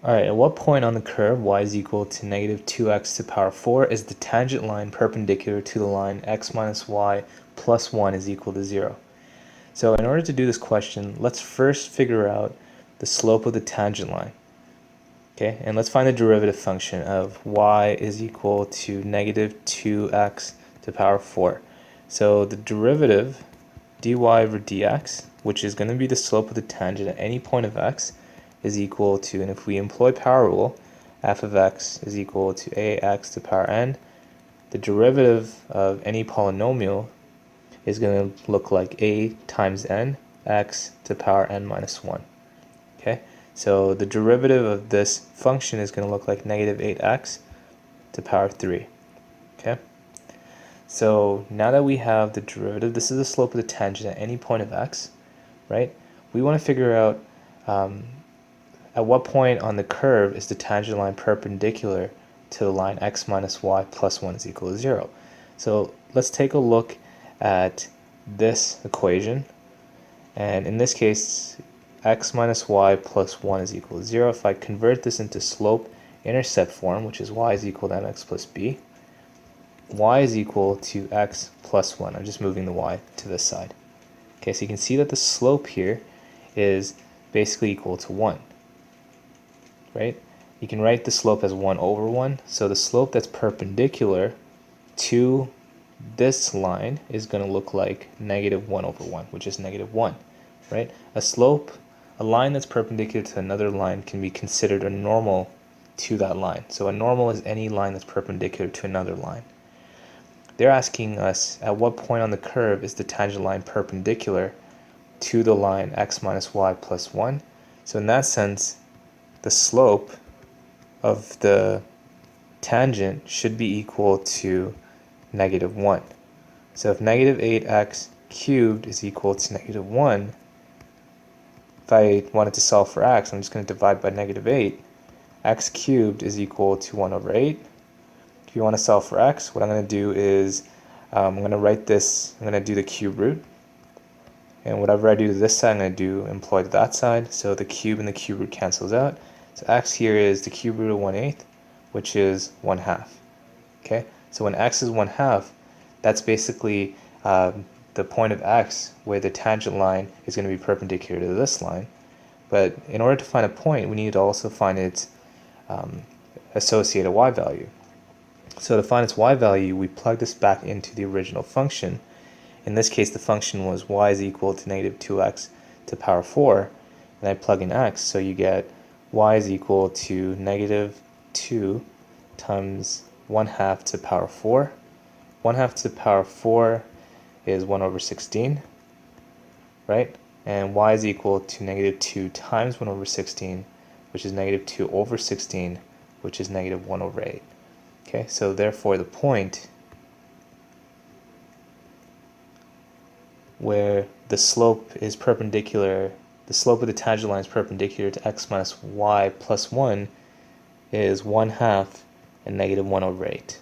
Alright, at what point on the curve y is equal to negative 2x to the power 4 is the tangent line perpendicular to the line x minus y plus 1 is equal to 0? So in order to do this question, let's first figure out the slope of the tangent line. Okay, and let's find the derivative function of y is equal to negative 2x to the power 4. So the derivative dy over dx, which is going to be the slope of the tangent at any point of x, is equal to, and if we employ power rule, f of x is equal to ax to the power n. The derivative of any polynomial is going to look like a times n x to the power n minus 1. Okay, so the derivative of this function is going to look like negative 8x to the power 3. Okay, so now that we have the derivative, this is the slope of the tangent at any point of x, right? We want to figure out at what point on the curve is the tangent line perpendicular to the line x minus y plus 1 is equal to 0? So let's take a look at this equation, and in this case x minus y plus 1 is equal to 0. If I convert this into slope-intercept form, which is y is equal to mx plus b, y is equal to x plus 1. I'm just moving the y to this side. Okay, so you can see that the slope here is basically equal to 1. Right? You can write the slope as 1 over 1. So the slope that's perpendicular to this line is going to look like negative 1 over 1, which is negative 1. Right? A line that's perpendicular to another line can be considered a normal to that line. So a normal is any line that's perpendicular to another line. They're asking us at what point on the curve is the tangent line perpendicular to the line x minus y plus 1. So in that sense, the slope of the tangent should be equal to negative 1. So if negative 8x cubed is equal to negative 1, if I wanted to solve for x, I'm just going to divide by negative 8. X cubed is equal to 1 over 8. If you want to solve for x, what I'm going to do is I'm going to write this, I'm going to do the cube root. And whatever I do to this side, I'm going to do employ to that side. So the cube and the cube root cancels out. So x here is the cube root of 1/8, which is 1/2. Okay, so when x is 1/2, that's basically the point of x where the tangent line is going to be perpendicular to this line. But in order to find a point, we need to also find its associated y value. So to find its y value, we plug this back into the original function. In this case, the function was y is equal to negative 2x to the power 4, and I plug in x, so you get y is equal to negative 2 times 1/2 to the power 4. 1/2 to the power 4 is 1 over 16, right? And y is equal to negative 2 times 1 over 16, which is negative 2 over 16, which is negative 1 over 8. Okay, so therefore the point where the slope is perpendicular, the slope of the tangent line is perpendicular to x minus y plus 1 is 1/2 and negative 1 over 8.